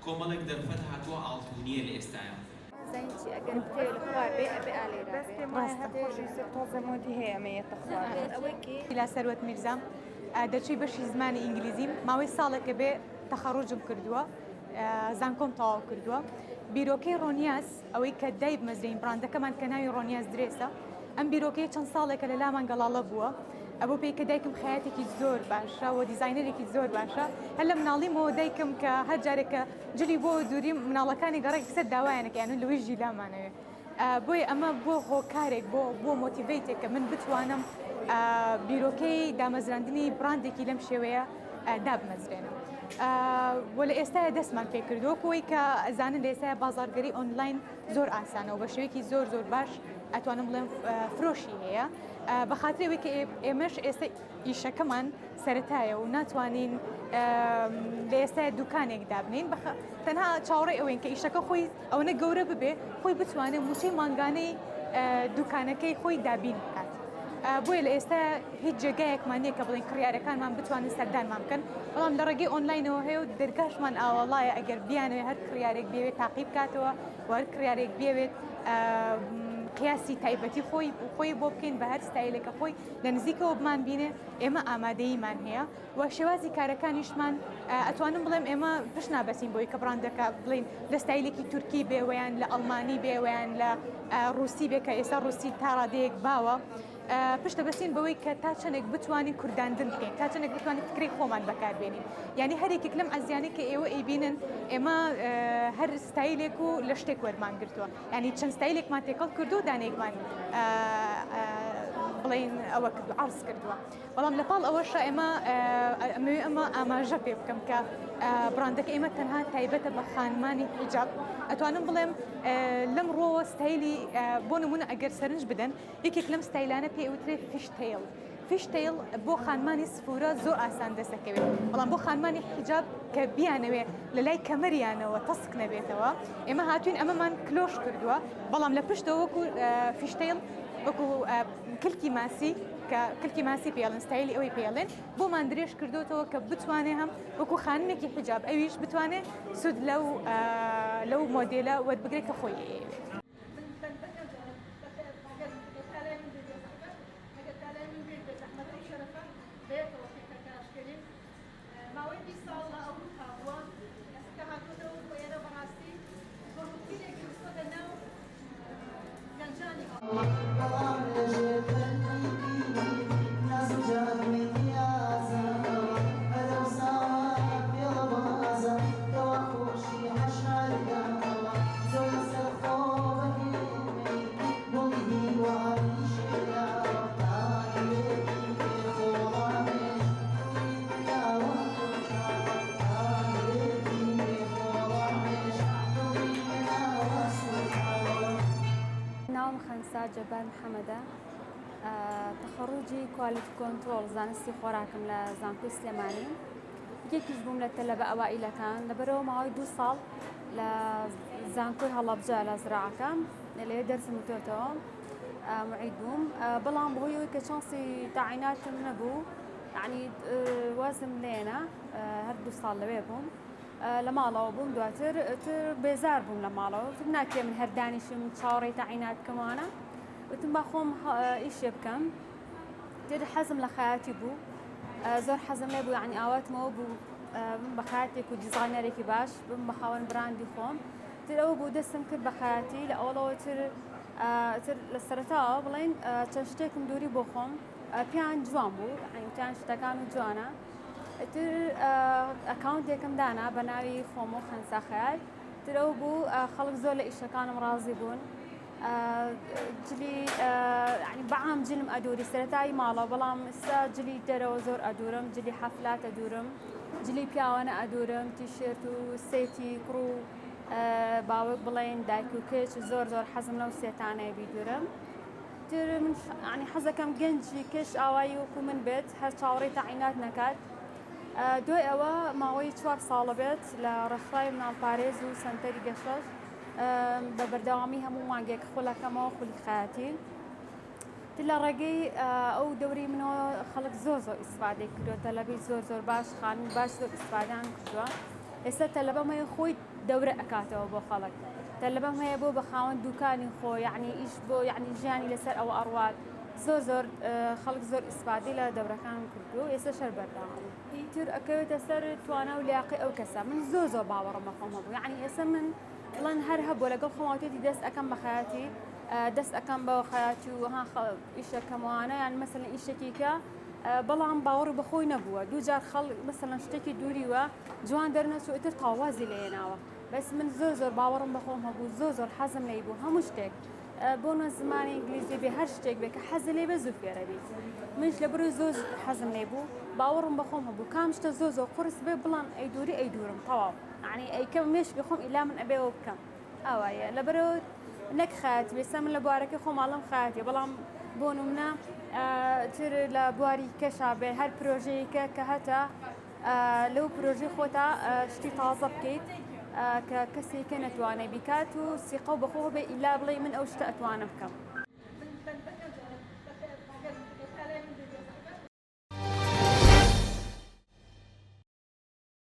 کۆمەڵێک دەرفەت هاتووە ئاڵتونیە لە ئێستاە. زينتي أجر بتاعي الخوار بي علي بس ما هدي توزع مودي هي مية تخوار أوكي لا ثروت میرزا دەچی بەشی زمانی ئینگلیزیم ماوەی ساڵێکە بێ تەخەڕوجم کردووە زانکۆم تەواو کردووە بیرۆکەی ڕۆنیاس ئەوەی کە دای بمەزرین براندەکەمان کە ناوی ڕۆنیاس درێسە ئەم بیرۆکەی چەند ساڵێکە لە لامان گەڵاڵە بووە ئەبوو پێی کە دایکم خەیاتێکی زۆر باشە و دیزاینەرێکی زۆر باشە هەر لە مناڵیمەوە دایکم کە هەر جارێکە جلی بۆ دووری مناڵەکانی گەڕێک سەر داوایانەکە یان لەوەژی لامانەوێ بۆی ئەمە بۆ هۆکارێک بۆ مۆتیڤیتێک کە من بتوانم بیرۆکەی دامەزراندنی براندێکی لەم شێوەیە دابمەزرێنم وە لە ئێستاە دەستمان پێ کردووەکەوەی کە ئەزانن لە ئێستاە بازارگەری ئۆنلاین زۆر ئاسانە و بە شێوەیەکی زۆر زۆر باش ئەتوانم بڵێم فرۆشی هەیە بە خاطرەوەی کە ئێمەش ئێستا ئیشەکەمان سەرەتایە و ناتوانین لە ئێستا دوکانێک دابنین تەنها چاوەڕێ ئەوەین کە ئیشەکە خۆی ئەوەنە گەورە ببێ خۆی بتوانێت موچەی مانگانەی دوکانەکەی خۆی دابین بکات بۆیە لە ئێستا هیچ جێگایەکمان نییە کە بڵین کڕیارەکانمان بتوانین سەردانمان بکەن بەڵام لە ڕێگەی ئۆنلاینەوە هەیە و دەرگاشمان ئاوەڵایە ئەگەر بیانوێ هەر کڕیارێک بێوێت تاقیب بکاتەوە و هەر کڕیارێک بێوێت قیاسی تایبەتی خۆی بۆ بکەین بە هەر ستایلەکە خۆی لە نزیکەوە بمان بینێ ئێمە ئامادەییمان هەیە و شێوازی کارەکانیشمان ئەتوانم بڵێم ئێمە پشت نابەسین بۆی کە براندەکە بڵین لە ستایلێکی تورکی بێوەیان لە ئەڵمانی بێوەیان لە ڕووسی بێ کە ئێستا ڕووسی تا ڕادەیەک باوە پشتە بەسین بەوەی کە تا چەندێک بتوانین کورداندن بکەین تا چەندێک بتوانین فکری خۆمان بەکاربێنین یعنی هەرێکێک لەم ئەزیانی کە ئێوە ئەیبینن ئێمە هەر ستایلێک و لە شتێک وەرمان گرتووە ینی چەند ستایلێکمان تێکەڵ کردو و دانێکمان بڵین ئەوە کردو عرض کردووە بەڵام لەپاڵ ئەوەش ئەمە ئاماژە پێ بکەم کە براندەکە ئێمە تەنها تایبەتە بە خانمانی حیجاب ئەتوانم بڵێم لەم ڕۆوە ستایلی بۆ نمونە ئەگەر سەرنج بدەن یەکێک لەم ستایلانە پێوترێ فیشتەیل فیشتەیل بۆ خانمانی سفورە زۆر ئاسان دەسەکەوێت بەڵام بۆ خانمانی حیجاب کە بیانەوێ لە لای کەمەریانەوە تەسک نەبێتەوە ئێمە هاتوین ئەمەمان کلۆش کردووە بەڵام لە پشتەوە وەکو فیشتەیل وەکو کلکی ماسی کە کلکی ماسی پێڵن ستایلی ئەوەی پێڵێن بۆمان درێژ کردوتەوە کە بتوانێ هەم وەکو خانمێکی حیجاب ئەویش بتوانێت سود لەو مۆدێلە وەربگرێت کە خۆی ماوەی 20 ساڵ لە ئەو هاووە ئەسکە هاتوۆتەوە بۆ ئێرە بەڕاستی بەڕوتینێکی وستۆتە ناو گەنجانی جەبار محەممەدە تەخەڕوجی کوالیتی کۆنتۆڵ زانستی خۆراکم لە زانکۆی سلێمانی یەکیش بووم لە تەلەبە ئەوائیلەکان لەبەرەوە ماوەی 2 ساڵ لە زانکۆی هەڵەبجە لە زراعەکەم لەوێ دەرسم وتۆتەوە معید بووم بەڵام بۆیەوەی کە چانسی تاعیناتم نەبوو یعنی وازم لێنە هەر 2 ساڵ لەوێ بووم لە ماڵەوە بووم دواتر بێزار بووم لە ماڵەوە وتم ناکرێ من هەردانیشم چاوەڕێی تاعینات کەمانە وتم با خۆم ئیشێ بکەم تر حەزم لە خەیاتی بوو زۆر حەزم لێ بوو یعنی ئاواتمەوە بوو من بە خەیاتێک و دیزاینەرێکی باش بم بە خاوەن براندی خۆم تر ئەوە بوو دەستم کرد بە خەیاتی لە ئەوڵەوە تر لە سەرەتاوە بڵێن چەند شتێکم دووری بۆ خۆم پیان جوان بوو ئەیتان شتەکان و جوانە تر ئەکاونتێکم دانا بە ناوی خۆم و خەنسا خەیال تر ئەو بوو خەڵک زۆر لە ئیشەکانم ڕازی بوون جلی ینی بەعام جلم ئەدووری سەرەتایی ماڵەوە بەڵام ئێستا جلی دەرەوە زۆر ئەدوورم جلی حەفلات ئەدوورم جلی پیاوانە ئەدوورم تیشێرت و سێتی کوڕ و باوک بڵێن دایک و کچ زۆر حەزم لەو سێتانەیە بیدوورم تر من ینی حەزەکەم گەنجی کەش ئاوایی وەکو من بێت هەر چاوەڕێی تاعینات نەکات دوای ئەوە ماوەی 4 ساڵە بێت لە ڕێکخراوی مناڵپارێز و سەنتەری گەشەش بە بەردەوامی هەموو مانگێک خولەکەمەوە خولی خەیاتی لە ڕێگەی ئەو دەوری منەوە خەڵک زۆر ئیسفادەی کردووە تەلەبەی زۆر باش خانم باش زۆر ئیسفادەیان کردووە ئێستا تەلەبەمەیە خۆی دەورە ئەکاتەوە بۆ خەڵک تەلەبەم هەیە بۆ بە خاوەن دوکانی خۆ یعنی ئیش بۆ یعنی ژیانی لەسەر ئەوە ئەڕوات زۆر خەڵک زۆر ئیسپادی لە دەورەکان کردو ئێستا شەر بەرداوام ئیتر ئەکەوێتە سەر توانە و لیاقی ئەو کەسە من زۆر باوەڕم بە خۆم هەبوو یعنی ئێستا من بڵێن هەر هەبوو لەگەڵ خۆمەوتێتی دەست ئەەکەم بە خەیاتی دەست ئەەکەم بەوە خەیاتی و ها ئیشەکەموانە یان مەسەلەن ئیشێکی کە بەڵام باوەڕ بەخۆی نەبووە دووجار خەڵک مەسەلەن شتێکی دووریوە جوان دەرنەچوو ئیتر تاوازی لێناوە بەس من زۆر باوەڕم بەخۆم هەبوو زۆر حەزم لێ بوو هەموو شتێک بۆ نە زمانی ئینگلیزی بێ هەر شتێک بێ کە حەز لێ بە زوو فێرە بیت منش لە بەرەوەی زۆر حەزم لێ بوو باوەڕم بەخۆم هەبوو کام شتە زۆر قورس بێ بڵام ئەی دووری ئەی دوورم تەواو یعنی ئەیکەم مێش بخۆم ئیلا من ئەبێەوە بکەم ئەوایە لە بەرەوە نەک خەیاتی بێستا من لە بوارەکەی خۆماڵم خەیاتی بەڵام بۆ نمونە تر لە بواری کەشا بێ هەر پرۆژەیەکە کە هەتا لەو پرۆژەی خۆتا شتی تازە بکەیت کە کەسێکە نەتوانێ بیکات و سیقە و بەخۆ بێ ئیلا بڵێ من ئەو شتە ئەتوانە بکەم